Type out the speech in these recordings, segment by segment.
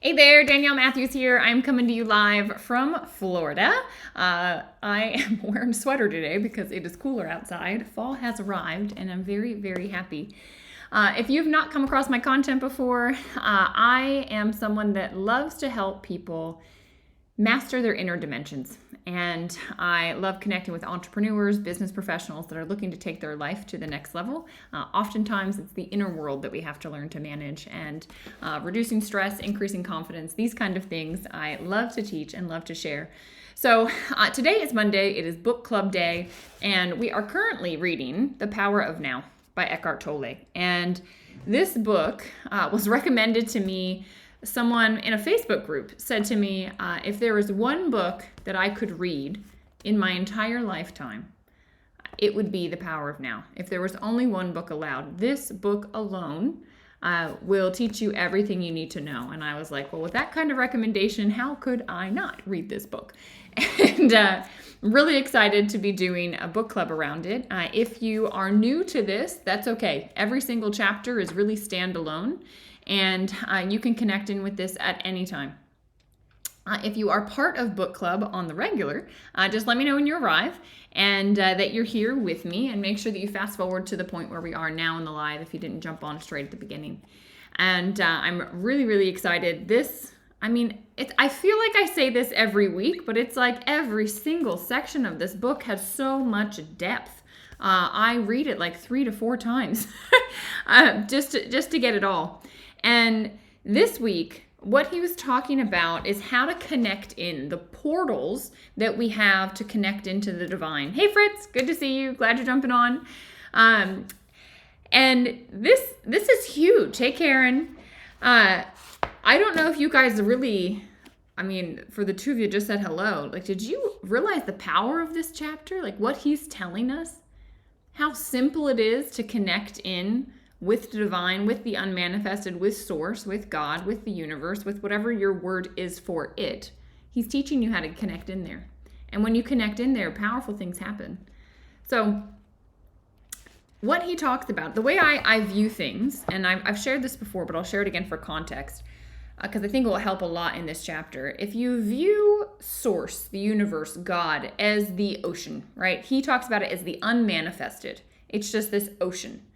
Hey there, Danielle Matthews here. I'm coming to you live from Florida. I am wearing a sweater today because it is cooler outside. Fall has arrived and I'm very, very happy. If you've not come across my content before, I am someone that loves to help people master their inner dimensions. And I love connecting with entrepreneurs, business professionals that are looking to take their life to the next level. Oftentimes, it's the inner world that we have to learn to manage, and reducing stress, increasing confidence, these kind of things I love to teach and love to share. So today is Monday. It is book club day, and we are currently reading The Power of Now by Eckhart Tolle. And this book was recommended to me. Someone in a Facebook group said to me, if there was one book that I could read in my entire lifetime, it would be The Power of Now. If there was only one book allowed, this book alone will teach you everything you need to know. And I was like, well, with that kind of recommendation, how could I not read this book? And I'm really excited to be doing a book club around it. If you are new to this, that's okay. Every single chapter is really standalone. And you can connect in with this at any time. If you are part of book club on the regular, just let me know when you arrive and that you're here with me, and make sure that you fast forward to the point where we are now in the live if you didn't jump on straight at the beginning. And I'm really, really excited. I feel like I say this every week, but it's like every single section of this book has so much depth. I read it like 3 to 4 times just to get it all. And this week, what he was talking about is how to connect in, the portals that we have to connect into the divine. Hey, Fritz, good to see you. Glad you're jumping on. And this is huge. Hey, Karen. I don't know if you guys really, for the two of you just said hello. Like, did you realize the power of this chapter? Like what he's telling us? How simple it is to connect in with the divine, with the unmanifested, with source, with God, with the universe, with whatever your word is for it. He's teaching you how to connect in there. And when you connect in there, powerful things happen. So what he talks about, the way I view things, and I've shared this before, but I'll share it again for context, because I think it will help a lot in this chapter. If you view source, the universe, God, as the ocean, right? He talks about it as the unmanifested. It's just this ocean.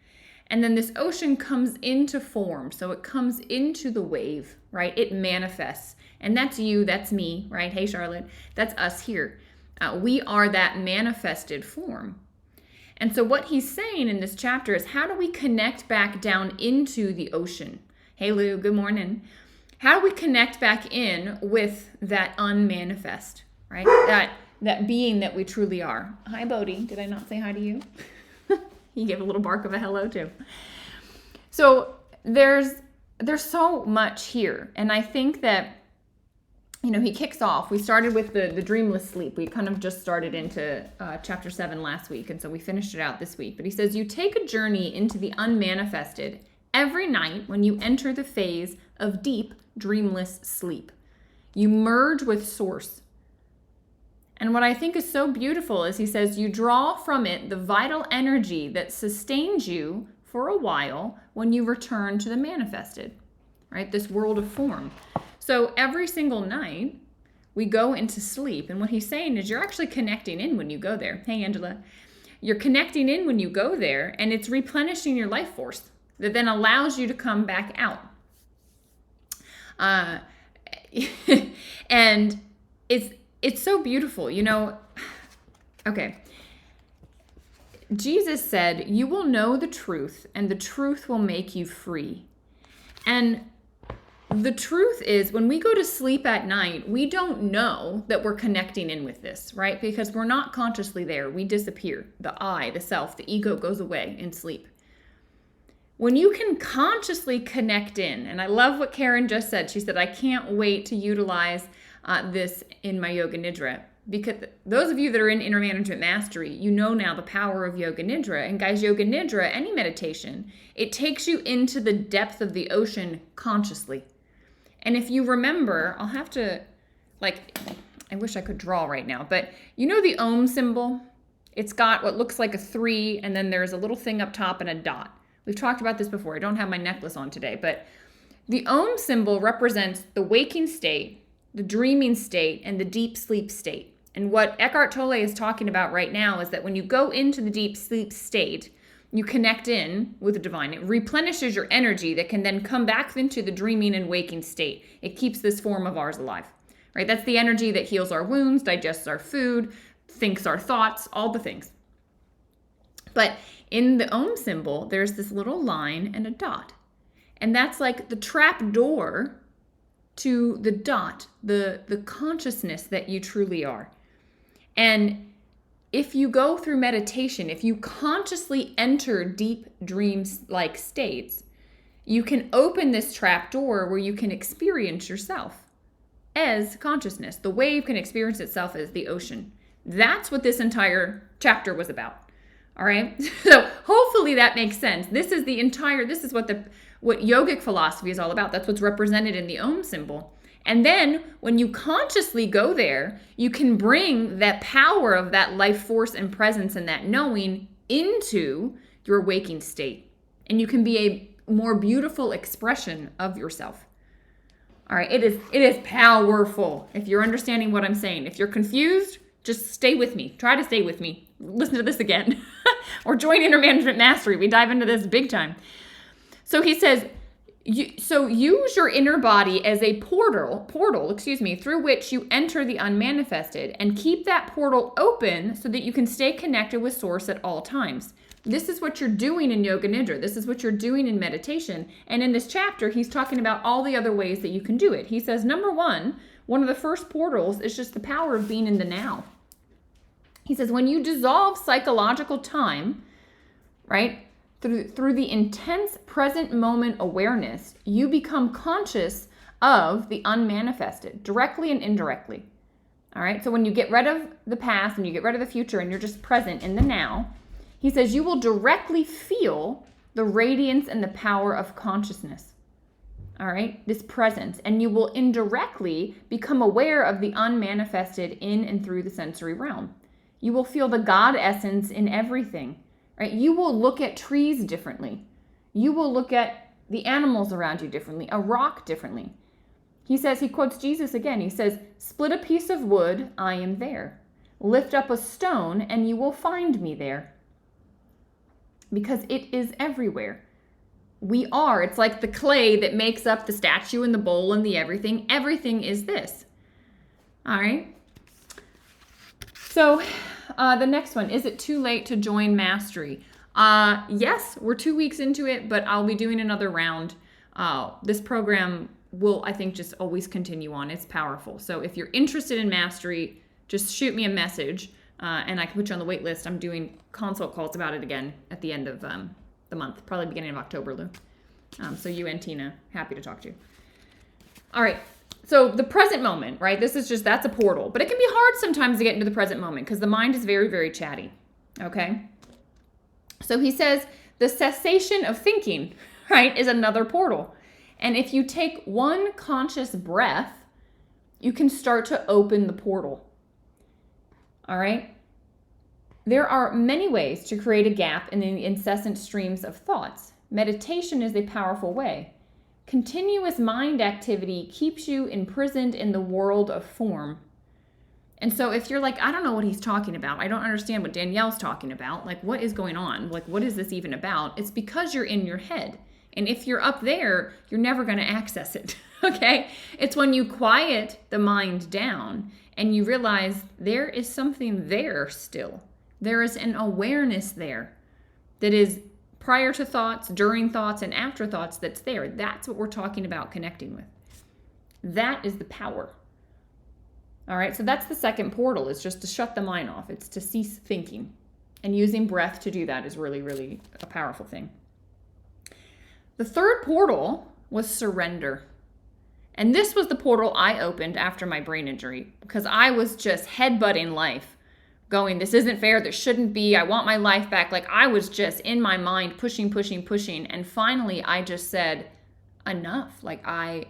And then this ocean comes into form. So it comes into the wave, right? It manifests. And that's you, that's me, right? Hey, Charlotte, that's us here. We are that manifested form. And so what he's saying in this chapter is, how do we connect back down into the ocean? Hey, Lou, good morning. How do we connect back in with that unmanifest, right? That being that we truly are. Hi, Bodhi. Did I not say hi to you? He gave a little bark of a hello too. So there's so much here. And I think that, he kicks off. We started with the dreamless sleep. We kind of just started into chapter 7 last week. And so we finished it out this week. But he says, you take a journey into the unmanifested every night when you enter the phase of deep dreamless sleep. You merge with source. And what I think is so beautiful is he says you draw from it the vital energy that sustains you for a while when you return to the manifested, right? This world of form. So every single night we go into sleep. And what he's saying is you're actually connecting in when you go there. Hey, Angela. You're connecting in when you go there, and it's replenishing your life force that then allows you to come back out. And it's so beautiful, Okay. Jesus said, you will know the truth, and the truth will make you free. And the truth is, when we go to sleep at night, we don't know that we're connecting in with this, right? Because we're not consciously there. We disappear. The I, the self, the ego goes away in sleep. When you can consciously connect in, and I love what Karen just said. She said, I can't wait to utilize this in my Yoga Nidra. Because those of you that are in Inner Management Mastery, you know now the power of Yoga Nidra. And guys, Yoga Nidra, any meditation, it takes you into the depth of the ocean consciously. And if you remember, I'll have to, I wish I could draw right now, but you know the Om symbol? It's got what looks like a 3, and then there's a little thing up top and a dot. We've talked about this before. I don't have my necklace on today, but The Om symbol represents the waking state, the dreaming state, and the deep sleep state. And what Eckhart Tolle is talking about right now is that when you go into the deep sleep state, you connect in with the divine. It replenishes your energy that can then come back into the dreaming and waking state. It keeps this form of ours alive, right? That's the energy that heals our wounds, digests our food, thinks our thoughts, all the things. But in the Om symbol, there's this little line and a dot. And that's like the trap door to the dot, the consciousness that you truly are. And if you go through meditation, if you consciously enter deep dreams-like states, you can open this trap door where you can experience yourself as consciousness. The wave can experience itself as the ocean. That's what this entire chapter was about. All right. So hopefully that makes sense. This is what yogic philosophy is all about. That's what's represented in the Om symbol. And then when you consciously go there, you can bring that power of that life force and presence and that knowing into your waking state. And you can be a more beautiful expression of yourself. All right. It is powerful. If you're understanding what I'm saying, if you're confused, just stay with me. Try to stay with me. Listen to this again. Or join Inner Management Mastery. We dive into this big time. So he says, so use your inner body as a portal, through which you enter the unmanifested, and keep that portal open so that you can stay connected with Source at all times. This is what you're doing in Yoga Nidra. This is what you're doing in meditation. And in this chapter, he's talking about all the other ways that you can do it. He says, number one of the first portals is just the power of being in the now. He says, when you dissolve psychological time, right, through the intense present moment awareness, you become conscious of the unmanifested, directly and indirectly. All right, so when you get rid of the past and you get rid of the future and you're just present in the now, he says you will directly feel the radiance and the power of consciousness. All right, this presence, and you will indirectly become aware of the unmanifested in and through the sensory realm. You will feel the God essence in everything. Right? You will look at trees differently. You will look at the animals around you differently, a rock differently. He quotes Jesus again. He says, split a piece of wood, I am there. Lift up a stone, and you will find me there. Because it is everywhere. We are. It's like the clay that makes up the statue and the bowl and the everything. Everything is this. All right? So the next one, is it too late to join Mastery? Yes, we're 2 weeks into it, but I'll be doing another round. This program will, I think, just always continue on. It's powerful. So if you're interested in Mastery, just shoot me a message and I can put you on the wait list. I'm doing consult calls about it again at the end of the month, probably beginning of October, Lou. So you and Tina, happy to talk to you. All right. So the present moment, right? That's a portal. But it can be hard sometimes to get into the present moment because the mind is very, very chatty. Okay? So he says the cessation of thinking, right, is another portal. And if you take one conscious breath, you can start to open the portal. All right? There are many ways to create a gap in the incessant streams of thoughts. Meditation is a powerful way. Continuous mind activity keeps you imprisoned in the world of form. And so if you're like, I don't know what he's talking about. I don't understand what Danielle's talking about. Like, what is going on? Like, what is this even about? It's because you're in your head. And if you're up there, you're never going to access it. Okay? It's when you quiet the mind down and you realize there is something there still. There is an awareness there that is prior to thoughts, during thoughts, and after thoughts that's there. That's what we're talking about connecting with. That is the power. All right, so that's the second portal. It's just to shut the mind off. It's to cease thinking. And using breath to do that is really, really a powerful thing. The third portal was surrender. And this was the portal I opened after my brain injury because I was just headbutting life. Going, this isn't fair, this shouldn't be, I want my life back. Like I was just in my mind pushing. And finally I just said, enough. Like I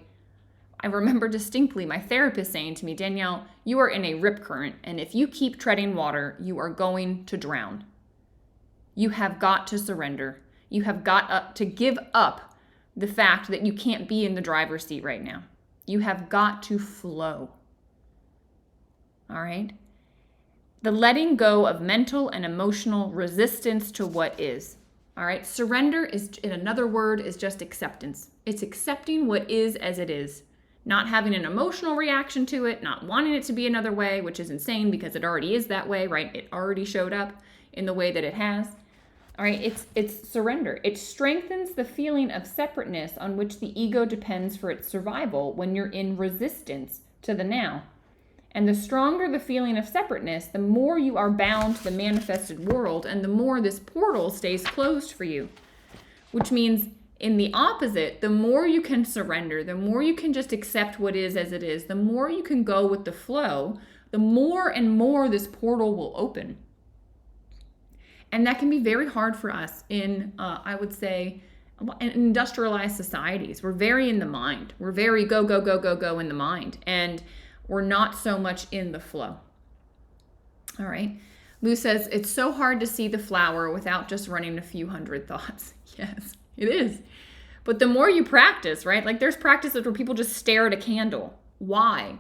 remember distinctly my therapist saying to me, Danielle, you are in a rip current. And if you keep treading water, you are going to drown. You have got to surrender. You have got to give up the fact that you can't be in the driver's seat right now. You have got to flow. All right? The letting go of mental and emotional resistance to what is. All right? Surrender is, in another word, is just acceptance. It's accepting what is as it is. Not having an emotional reaction to it, not wanting it to be another way, which is insane because it already is that way, right? It already showed up in the way that it has. All right, it's surrender. It strengthens the feeling of separateness on which the ego depends for its survival when you're in resistance to the now. And the stronger the feeling of separateness, the more you are bound to the manifested world and the more this portal stays closed for you. Which means in the opposite, the more you can surrender, the more you can just accept what is as it is, the more you can go with the flow, the more and more this portal will open. And that can be very hard for us in, I would say, in industrialized societies. We're very in the mind. We're very go, go, go, go, go in the mind. And we're not so much in the flow. All right. Lou says, it's so hard to see the flower without just running a few hundred thoughts. Yes, it is. But the more you practice, right? Like there's practices where people just stare at a candle. Why?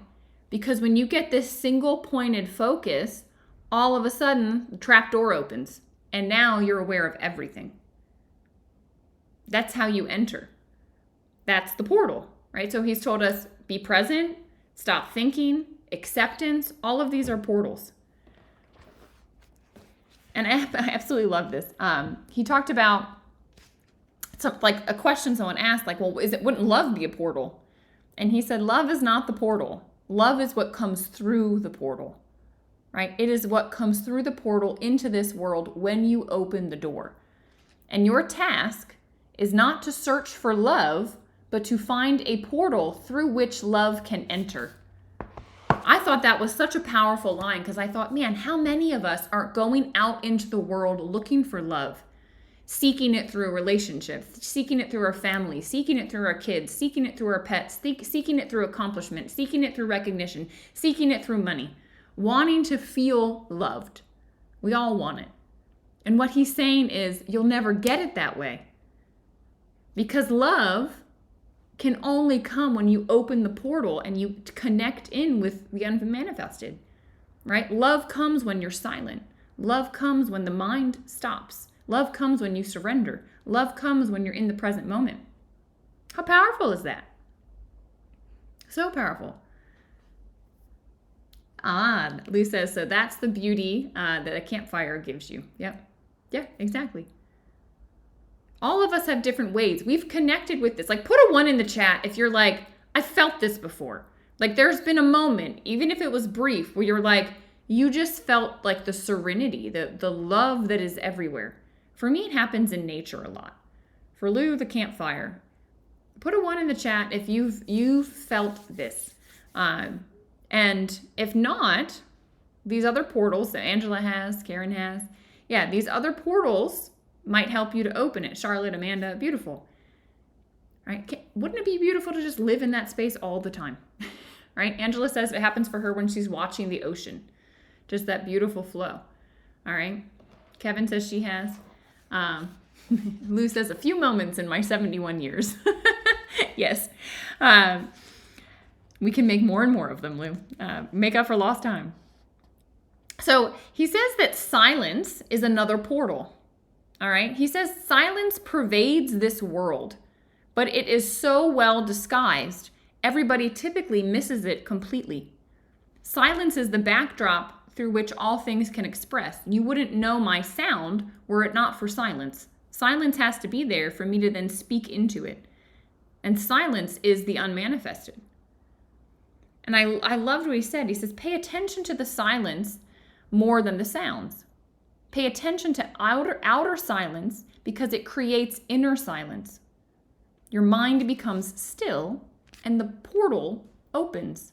Because when you get this single pointed focus, all of a sudden the trap door opens and now you're aware of everything. That's how you enter. That's the portal, right? So he's told us, be present, stop thinking, acceptance, all of these are portals. And I absolutely love this. He talked about, like a question someone asked, like, well, wouldn't love be a portal? And he said, love is not the portal. Love is what comes through the portal, right? It is what comes through the portal into this world when you open the door. And your task is not to search for love, but to find a portal through which love can enter. I thought that was such a powerful line because I thought, man, how many of us are going out into the world looking for love, seeking it through relationships, seeking it through our family, seeking it through our kids, seeking it through our pets, seeking it through accomplishment, seeking it through recognition, seeking it through money, wanting to feel loved. We all want it. And what he's saying is you'll never get it that way because love can only come when you open the portal and you connect in with the unmanifested, right? Love comes when you're silent. Love comes when the mind stops. Love comes when you surrender. Love comes when you're in the present moment. How powerful is that? So powerful. Lou says, so that's the beauty that a campfire gives you. Yep. Yeah, exactly. All of us have different ways. We've connected with this. Like, put a 1 in the chat if you're like, I felt this before. Like, there's been a moment, even if it was brief, where you're like, you just felt like the serenity, the love that is everywhere. For me, it happens in nature a lot. For Lou, the campfire. Put a 1 in the chat if you've felt this. And if not, these other portals that Angela has, Karen has, yeah, these other portals might help you to open it. Charlotte, Amanda, beautiful. Right? Wouldn't it be beautiful to just live in that space all the time? Right? Angela says it happens for her when she's watching the ocean. Just that beautiful flow. All right? Kevin says she has. Lou says a few moments in my 71 years. Yes. We can make more and more of them, Lou. Make up for lost time. So he says that silence is another portal. All right. He says silence pervades this world, but it is so well disguised, everybody typically misses it completely. Silence is the backdrop through which all things can express. You wouldn't know my sound were it not for silence. Silence has to be there for me to then speak into it. And silence is the unmanifested. And I loved what he said. He says, pay attention to the silence more than the sounds. Pay attention to outer silence because it creates inner silence. Your mind becomes still and the portal opens.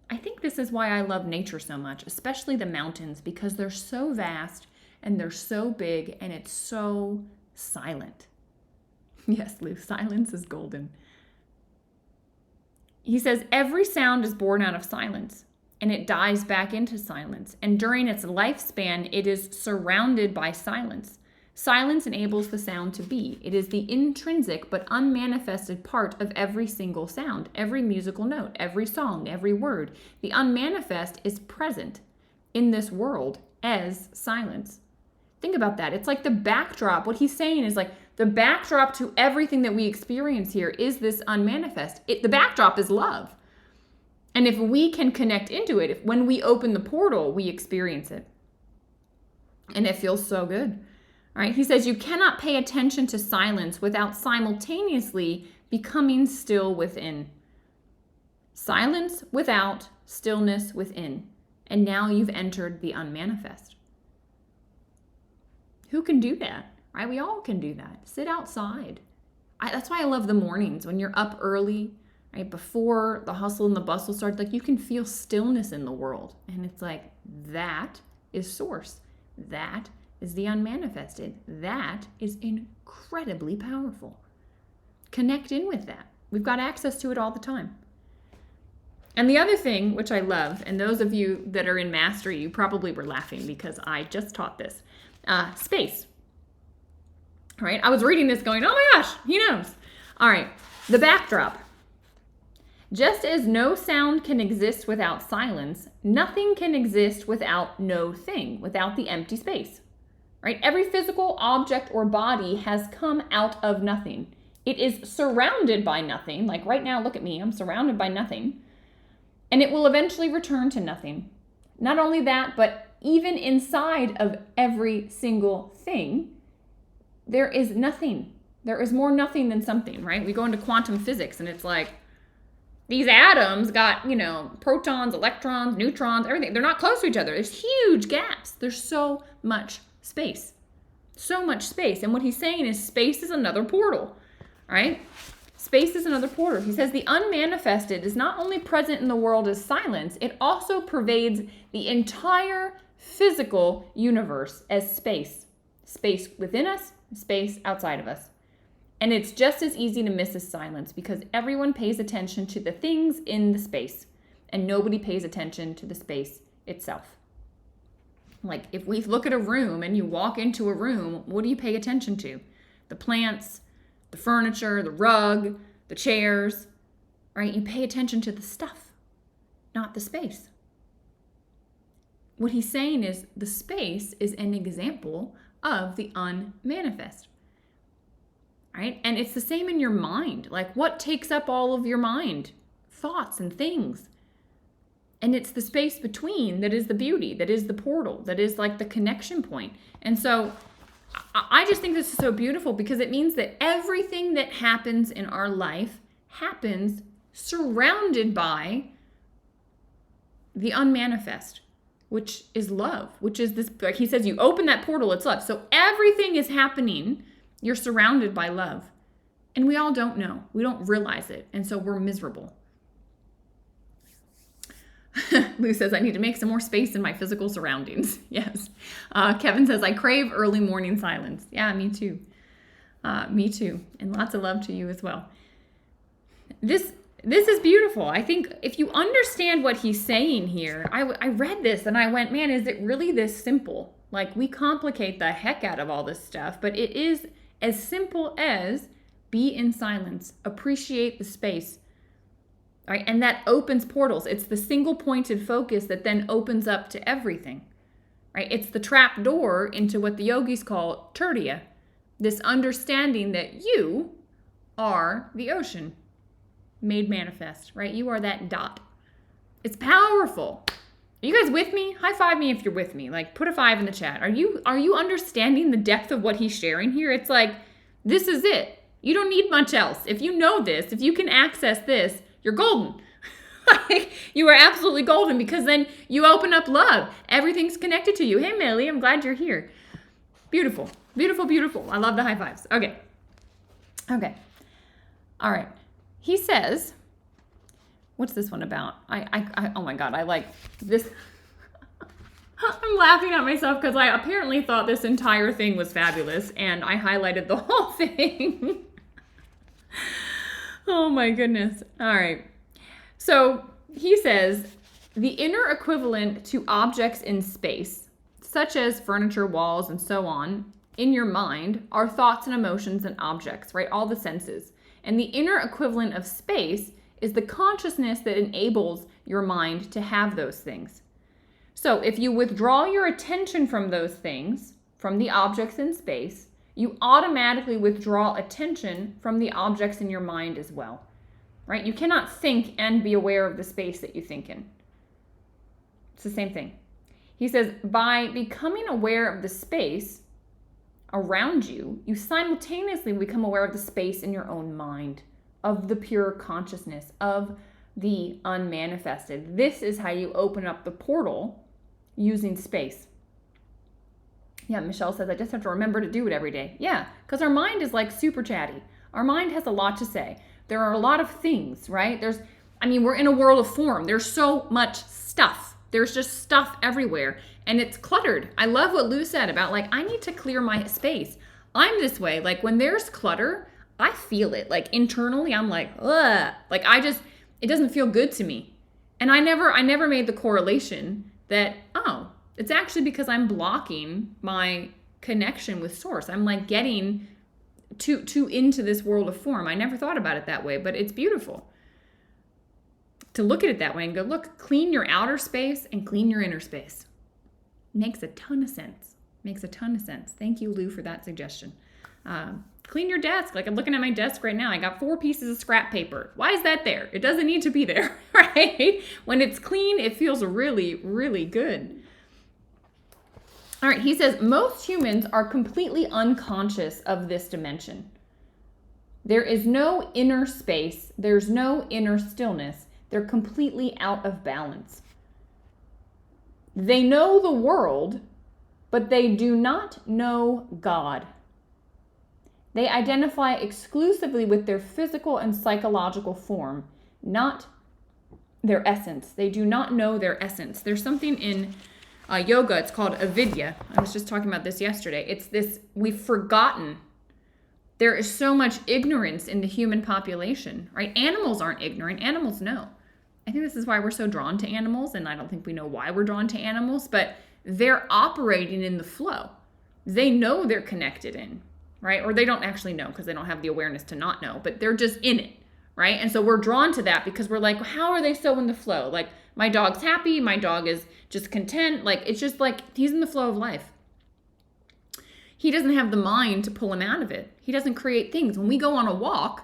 I think this is why I love nature so much, especially the mountains, because they're so vast and they're so big and it's so silent. Yes, Lou, silence is golden. He says every sound is born out of silence. And it dies back into silence. And during its lifespan, it is surrounded by silence. Silence enables the sound to be. It is the intrinsic but unmanifested part of every single sound, every musical note, every song, every word. The unmanifest is present in this world as silence. Think about that. It's like the backdrop. What he's saying is like the backdrop to everything that we experience here is this unmanifest. The backdrop is love. And if we can connect into it, if when we open the portal, we experience it. And it feels so good. All right. He says you cannot pay attention to silence without simultaneously becoming still within. Silence without, stillness within. And now you've entered the unmanifest. Who can do that? Right? We all can do that. Sit outside. That's why I love the mornings when you're up early, right? Before the hustle and the bustle starts, like you can feel stillness in the world. And it's like, that is source. That is the unmanifested. That is incredibly powerful. Connect in with that. We've got access to it all the time. And the other thing, which I love, and those of you that are in mastery, you probably were laughing because I just taught this. Space. All right. I was reading this going, oh my gosh, he knows. All right. The backdrop. Just as no sound can exist without silence, nothing can exist without no thing, without the empty space. Right? Every physical object or body has come out of nothing. It is surrounded by nothing. Like right now, look at me. I'm surrounded by nothing. And it will eventually return to nothing. Not only that, but even inside of every single thing, there is nothing. There is more nothing than something, right? We go into quantum physics and it's like, these atoms got, protons, electrons, neutrons, everything. They're not close to each other. There's huge gaps. There's so much space. So much space. And what he's saying is space is another portal, right? Space is another portal. He says the unmanifested is not only present in the world as silence, it also pervades the entire physical universe as space. Space within us, space outside of us. And it's just as easy to miss as silence because everyone pays attention to the things in the space and nobody pays attention to the space itself. Like if we look at a room and you walk into a room, what do you pay attention to? The plants, the furniture, the rug, the chairs, right? You pay attention to the stuff, not the space. What he's saying is the space is an example of the unmanifest, right? And it's the same in your mind. Like what takes up all of your mind? Thoughts and things. And it's the space between that is the beauty, that is the portal, that is like the connection point. And so I just think this is so beautiful because it means that everything that happens in our life happens surrounded by the unmanifest, which is love, which is this, like he says, you open that portal, it's love. So everything is happening, you're surrounded by love. And we all don't know. We don't realize it. And so we're miserable. Lou says, I need to make some more space in my physical surroundings. Yes. Kevin says, I crave early morning silence. Yeah, me too. Me too. And lots of love to you as well. This is beautiful. I think if you understand what he's saying here, I read this and I went, man, is it really this simple? Like we complicate the heck out of all this stuff, but it is as simple as be in silence, appreciate the space. All right, and that opens portals. It's the single pointed focus that then opens up to everything, right? It's the trap door into what the yogis call turiya, this understanding that you are the ocean made manifest, right? You are that dot. It's powerful. Are you guys with me? High five me if you're with me. Like put a 5 in the chat. Are you understanding the depth of what he's sharing here? It's like, this is it. You don't need much else. If you know this, if you can access this, you're golden. Like, you are absolutely golden because then you open up love. Everything's connected to you. Hey, Millie, I'm glad you're here. Beautiful, beautiful, beautiful. I love the high fives. Okay. All right. He says, what's this one about? I oh my God, I like this. I'm laughing at myself because I apparently thought this entire thing was fabulous and I highlighted the whole thing. Oh my goodness. All right. So he says the inner equivalent to objects in space, such as furniture, walls, and so on, in your mind are thoughts and emotions and objects, right? All the senses. And the inner equivalent of space is the consciousness that enables your mind to have those things. So if you withdraw your attention from those things, from the objects in space, you automatically withdraw attention from the objects in your mind as well, right? You cannot think and be aware of the space that you think in. It's the same thing. He says, by becoming aware of the space around you, you simultaneously become aware of the space in your own mind, of the pure consciousness, of the unmanifested. This is how you open up the portal using space. Yeah, Michelle says, I just have to remember to do it every day. Yeah, because our mind is like super chatty. Our mind has a lot to say. There are a lot of things, right? We're in a world of form. There's so much stuff. There's just stuff everywhere, and it's cluttered. I love what Lou said about, like, I need to clear my space. I'm this way. Like, when there's clutter, I feel it. Like, internally, I'm like, ugh. Like, it doesn't feel good to me. And I never made the correlation that, oh, it's actually because I'm blocking my connection with source. I'm like getting too into this world of form. I never thought about it that way, but it's beautiful to look at it that way and go, look, clean your outer space and clean your inner space. Makes a ton of sense. Thank you, Lou, for that suggestion. Clean your desk. Like, I'm looking at my desk right now. I got 4 pieces of scrap paper. Why is that there? It doesn't need to be there, right? When it's clean, it feels really, really good. All right, he says, most humans are completely unconscious of this dimension. There is no inner space. There's no inner stillness. They're completely out of balance. They know the world, but they do not know God. They identify exclusively with their physical and psychological form, not their essence. They do not know their essence. There's something in yoga, it's called avidya. I was just talking about this yesterday. It's this, we've forgotten. There is so much ignorance in the human population, right? Animals aren't ignorant. Animals know. I think this is why we're so drawn to animals, and I don't think we know why we're drawn to animals, but they're operating in the flow. They know they're connected in, right? Or they don't actually know because they don't have the awareness to not know, but they're just in it, right? And so we're drawn to that because we're like, how are they so in the flow? Like, my dog's happy, my dog is just content. Like, it's just like he's in the flow of life. He doesn't have the mind to pull him out of it. He doesn't create things. When we go on a walk,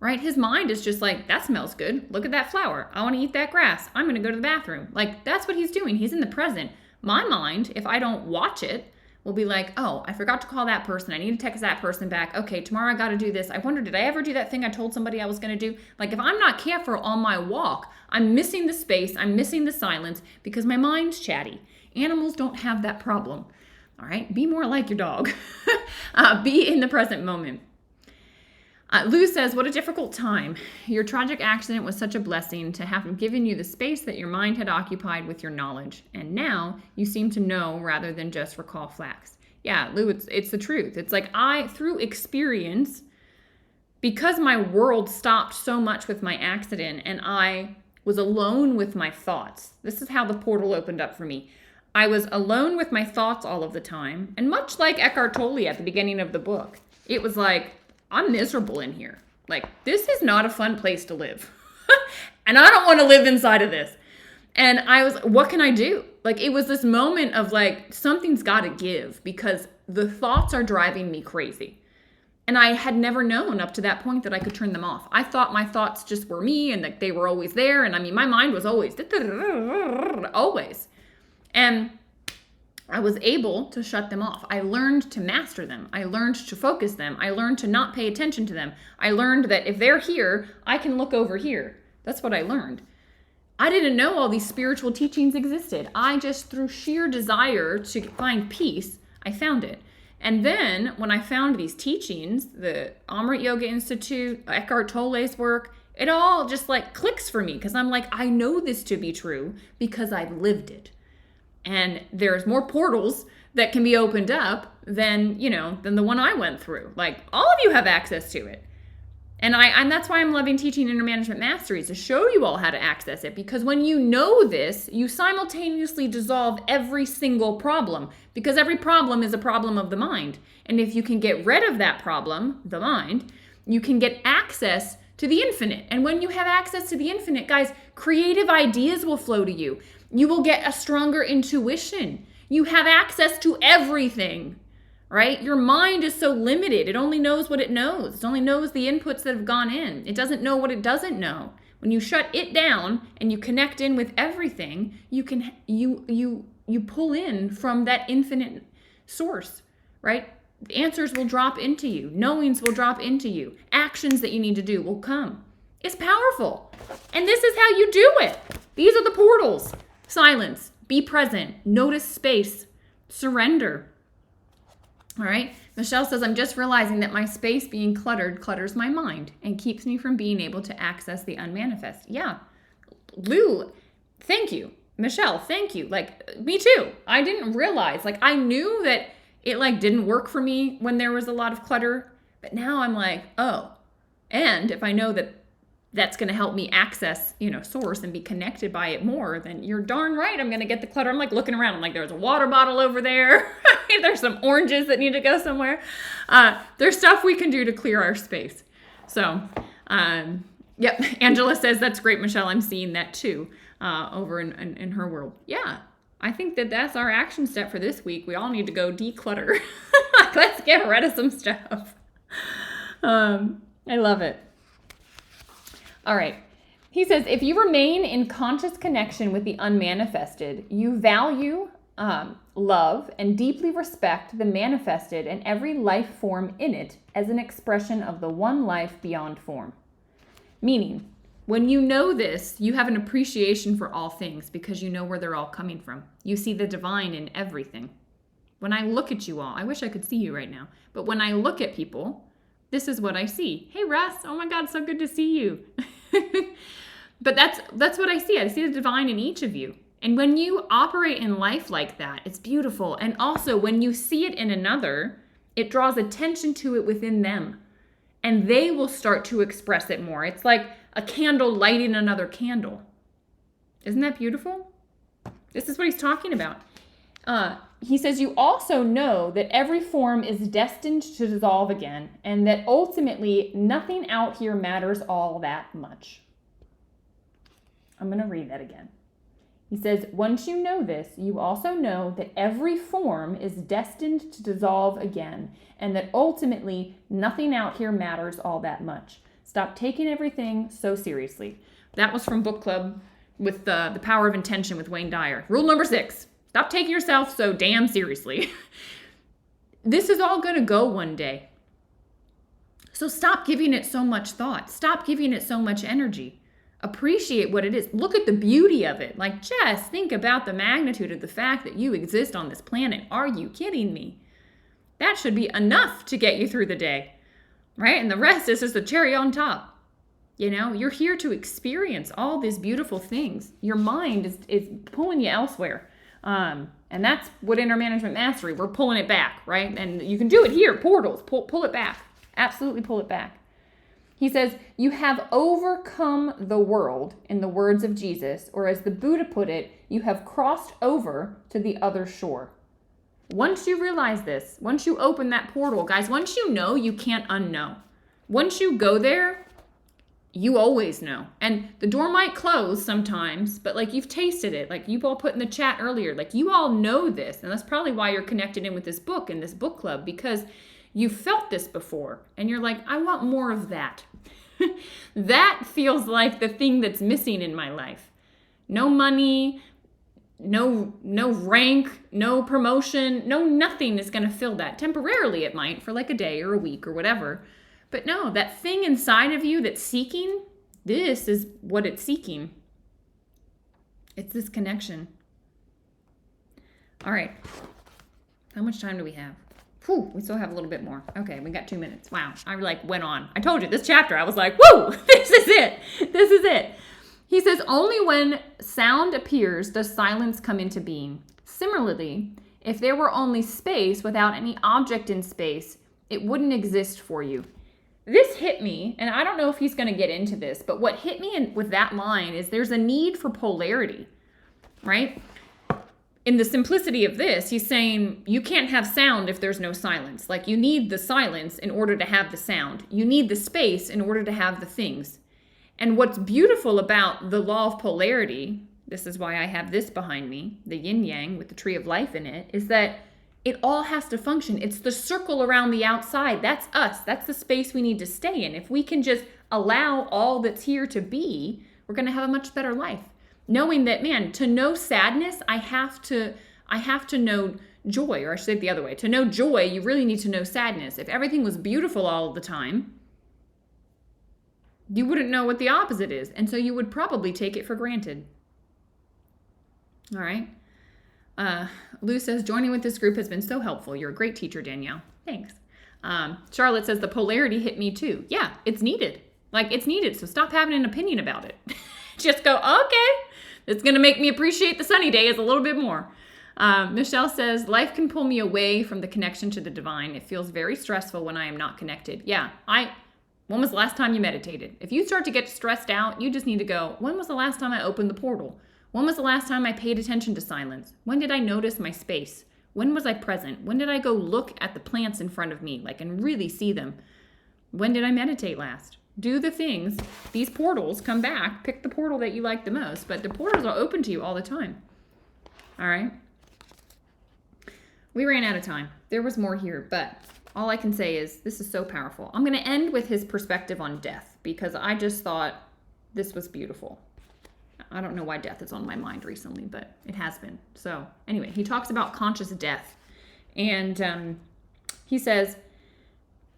right, his mind is just like, that smells good. Look at that flower. I want to eat that grass. I'm going to go to the bathroom. Like, that's what he's doing. He's in the present. My mind, if I don't watch it, will be like, oh, I forgot to call that person. I need to text that person back. Okay, tomorrow I got to do this. I wonder, did I ever do that thing I told somebody I was going to do? Like, if I'm not careful on my walk, I'm missing the space. I'm missing the silence because my mind's chatty. Animals don't have that problem. All right, be more like your dog. Be in the present moment. Lou says, what a difficult time. Your tragic accident was such a blessing to have given you the space that your mind had occupied with your knowledge. And now you seem to know rather than just recall facts. Yeah, Lou, it's the truth. It's like through experience, because my world stopped so much with my accident and I was alone with my thoughts. This is how the portal opened up for me. I was alone with my thoughts all of the time. And much like Eckhart Tolle at the beginning of the book, it was like, I'm miserable in here. Like, this is not a fun place to live. And I don't want to live inside of this. And I was, what can I do? Like, it was this moment of like, something's got to give because the thoughts are driving me crazy. And I had never known up to that point that I could turn them off. I thought my thoughts just were me and that they were always there. And I mean, my mind was always, always. And I was able to shut them off. I learned to master them. I learned to focus them. I learned to not pay attention to them. I learned that if they're here, I can look over here. That's what I learned. I didn't know all these spiritual teachings existed. I just, through sheer desire to find peace, I found it. And then when I found these teachings, the Amrit Yoga Institute, Eckhart Tolle's work, it all just like clicks for me because I'm like, I know this to be true because I've lived it. And there's more portals that can be opened up than the one I went through. Like, all of you have access to it. And that's why I'm loving teaching Inner Management Masteries, to show you all how to access it. Because when you know this, you simultaneously dissolve every single problem. Because every problem is a problem of the mind. And if you can get rid of that problem, the mind, you can get access to the infinite. And when you have access to the infinite, guys, creative ideas will flow to you. You will get a stronger intuition. You have access to everything. Right? Your mind is so limited. It only knows what it knows. It only knows the inputs that have gone in. It doesn't know what it doesn't know. When you shut it down and you connect in with everything, you pull in from that infinite source, right? Answers will drop into you. Knowings will drop into you. Actions that you need to do will come. It's powerful. And this is how you do it. These are the portals. Silence. Be present. Notice space. Surrender. All right. Michelle says, I'm just realizing that my space being cluttered clutters my mind and keeps me from being able to access the unmanifest. Yeah. Lou, thank you. Michelle, thank you. Like, me too. I didn't realize, like, I knew that it like didn't work for me when there was a lot of clutter, but now I'm like, oh, and if I know that that's going to help me access, source and be connected by it more, then you're darn right I'm going to get the clutter. I'm like looking around. I'm like, there's a water bottle over there. There's some oranges that need to go somewhere. There's stuff we can do to clear our space. So, yep. Angela says, that's great, Michelle. I'm seeing that too over in her world. Yeah. I think that's our action step for this week. We all need to go declutter. Let's get rid of some stuff. I love it. All right. He says, if you remain in conscious connection with the unmanifested, you value, love, and deeply respect the manifested and every life form in it as an expression of the one life beyond form. Meaning, when you know this, you have an appreciation for all things because you know where they're all coming from. You see the divine in everything. When I look at you all, I wish I could see you right now, but when I look at people, this is what I see. Hey, Russ. Oh my God, so good to see you. But that's what I see. I see the divine in each of you. And when you operate in life like that, it's beautiful. And also when you see it in another, it draws attention to it within them. And they will start to express it more. It's like a candle lighting another candle. Isn't that beautiful? This is what he's talking about. He says, you also know that every form is destined to dissolve again, and that ultimately nothing out here matters all that much. I'm going to read that again. He says, once you know this, you also know that every form is destined to dissolve again, and that ultimately nothing out here matters all that much. Stop taking everything so seriously. That was from book club with the Power of Intention with Wayne Dyer. Rule number 6. Stop taking yourself so damn seriously. This is all going to go one day. So stop giving it so much thought. Stop giving it so much energy. Appreciate what it is. Look at the beauty of it. Like, just think about the magnitude of the fact that you exist on this planet. Are you kidding me? That should be enough to get you through the day, right? And the rest is just a cherry on top. You're here to experience all these beautiful things. Your mind is pulling you elsewhere. And that's what Inner Management Mastery, we're pulling it back, right? And you can do it here, portals, pull it back. Absolutely pull it back. He says, you have overcome the world, in the words of Jesus, or as the Buddha put it, you have crossed over to the other shore. Once you realize this, once you open that portal, guys, once you know, you can't unknow. Once you go there, you always know. And the door might close sometimes, but like you've tasted it, like you all put in the chat earlier, like you all know this. And that's probably why you're connected in with this book and this book club, because you felt this before and you're like, I want more of that. That feels like the thing that's missing in my life. No money, no rank, no promotion, no nothing is going to fill that. Temporarily it might, for like a day or a week or whatever. But no, that thing inside of you that's seeking, this is what it's seeking. It's this connection. All right. How much time do we have? Whew, we still have a little bit more. Okay, we got 2 minutes. Wow, I went on. I told you, this chapter, I was like, woo, this is it. This is it. He says, only when sound appears does silence come into being. Similarly, if there were only space without any object in space, it wouldn't exist for you. this hit me, and I don't know if he's going to get into this, but what hit me with that line is there's a need for polarity, right? In the simplicity of this, he's saying you can't have sound if there's no silence. Like, you need the silence in order to have the sound. You need the space in order to have the things. And what's beautiful about the law of polarity, this is why I have this behind me, the yin yang with the tree of life in it, is that it all has to function. It's the circle around the outside. That's us. That's the space we need to stay in. If we can just allow all that's here to be, we're going to have a much better life. Knowing that, man, to know sadness, I have to know joy, or I should say it the other way. To know joy, you really need to know sadness. If everything was beautiful all the time, you wouldn't know what the opposite is. And so you would probably take it for granted. All right. Lou says, joining with this group has been so helpful. You're a great teacher, Danielle. Thanks. Charlotte says, the polarity hit me too. Yeah, it's needed. Like, it's needed. So stop having an opinion about it. Just go, okay, it's going to make me appreciate the sunny days a little bit more. Michelle says, life can pull me away from the connection to the divine. It feels very stressful when I am not connected. Yeah, when was the last time you meditated? If you start to get stressed out, you just need to go, when was the last time I opened the portal? When was the last time I paid attention to silence? When did I notice my space? When was I present? When did I go look at the plants in front of me, and really see them? When did I meditate last? Do the things. These portals come back. Pick the portal that you like the most, but the portals are open to you all the time. All right. We ran out of time. There was more here, but all I can say is this is so powerful. I'm going to end with his perspective on death because I just thought this was beautiful. I don't know why death is on my mind recently, but it has been. So anyway, he talks about conscious death. And he says,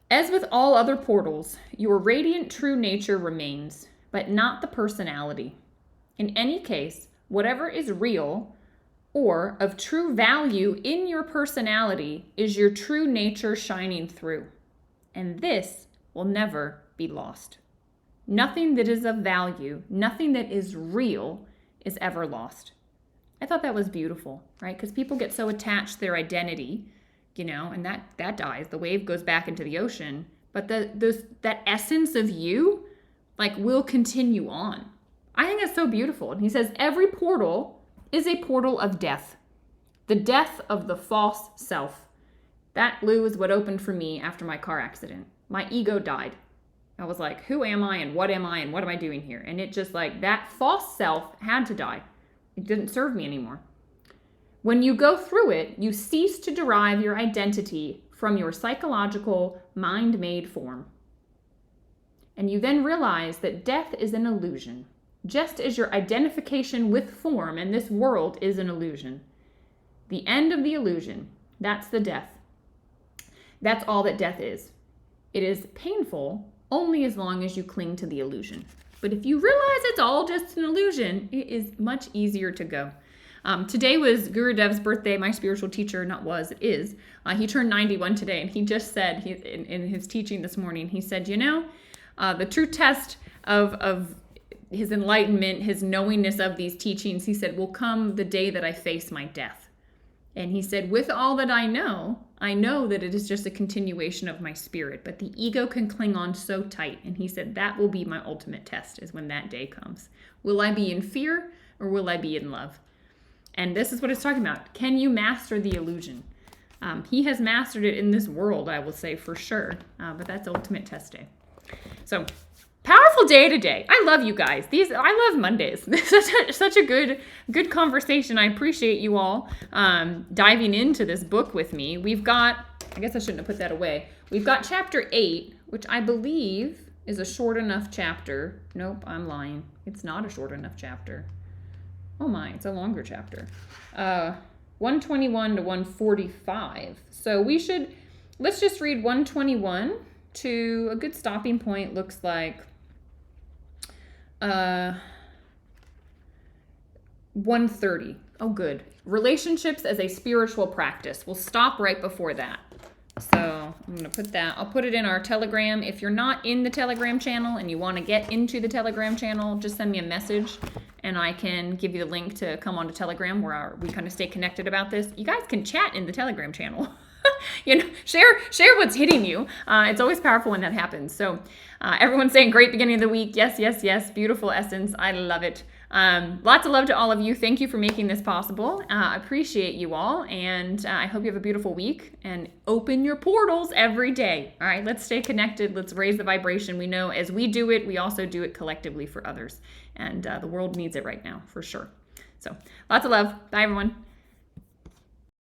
as with all other portals, your radiant true nature remains, but not the personality. In any case, whatever is real or of true value in your personality is your true nature shining through. And this will never be lost. Nothing that is of value, nothing that is real is ever lost. I thought that was beautiful, right? Because people get so attached to their identity, and that dies. The wave goes back into the ocean. But that essence of you, will continue on. I think that's so beautiful. And he says, every portal is a portal of death. The death of the false self. That, Lou, is what opened for me after my car accident. My ego died. I was like, who am I and what am I doing here? And it just that false self had to die. It didn't serve me anymore. When you go through it, you cease to derive your identity from your psychological, mind-made form. And you then realize that death is an illusion, just as your identification with form and this world is an illusion. The end of the illusion, that's the death. That's all that death is. It is painful only as long as you cling to the illusion. But if you realize it's all just an illusion, it is much easier to go. Today was Guru Dev's birthday. My spiritual teacher, it is. He turned 91 today, and he just said in his teaching this morning, he said, the true test of his enlightenment, his knowingness of these teachings, he said, will come the day that I face my death. And he said, with all that I know that it is just a continuation of my spirit, but the ego can cling on so tight. And he said, that will be my ultimate test, is when that day comes. Will I be in fear or will I be in love? And this is what it's talking about. Can you master the illusion? He has mastered it in this world, I will say for sure. But that's ultimate test day. So powerful day today. I love you guys. I love Mondays. such a good conversation. I appreciate you all diving into this book with me. We've got, I guess I shouldn't have put that away. We've got chapter 8, which I believe is a short enough chapter. Nope, I'm lying. It's not a short enough chapter. Oh my, it's a longer chapter. 121 to 145. So let's just read 121 to a good stopping point looks like 130. Oh, good. Relationships as a spiritual practice. We'll stop right before that. So I'm going to put that. I'll put it in our Telegram. If you're not in the Telegram channel and you want to get into the Telegram channel, just send me a message and I can give you the link to come on to Telegram where we kind of stay connected about this. You guys can chat in the Telegram channel. Share what's hitting you. It's always powerful when that happens. So everyone's saying great beginning of the week. Yes, yes, yes. Beautiful essence. I love it. Lots of love to all of you. Thank you for making this possible. I appreciate you all. And I hope you have a beautiful week and open your portals every day. All right, let's stay connected. Let's raise the vibration. We know as we do it, we also do it collectively for others. And the world needs it right now, for sure. So lots of love. Bye, everyone.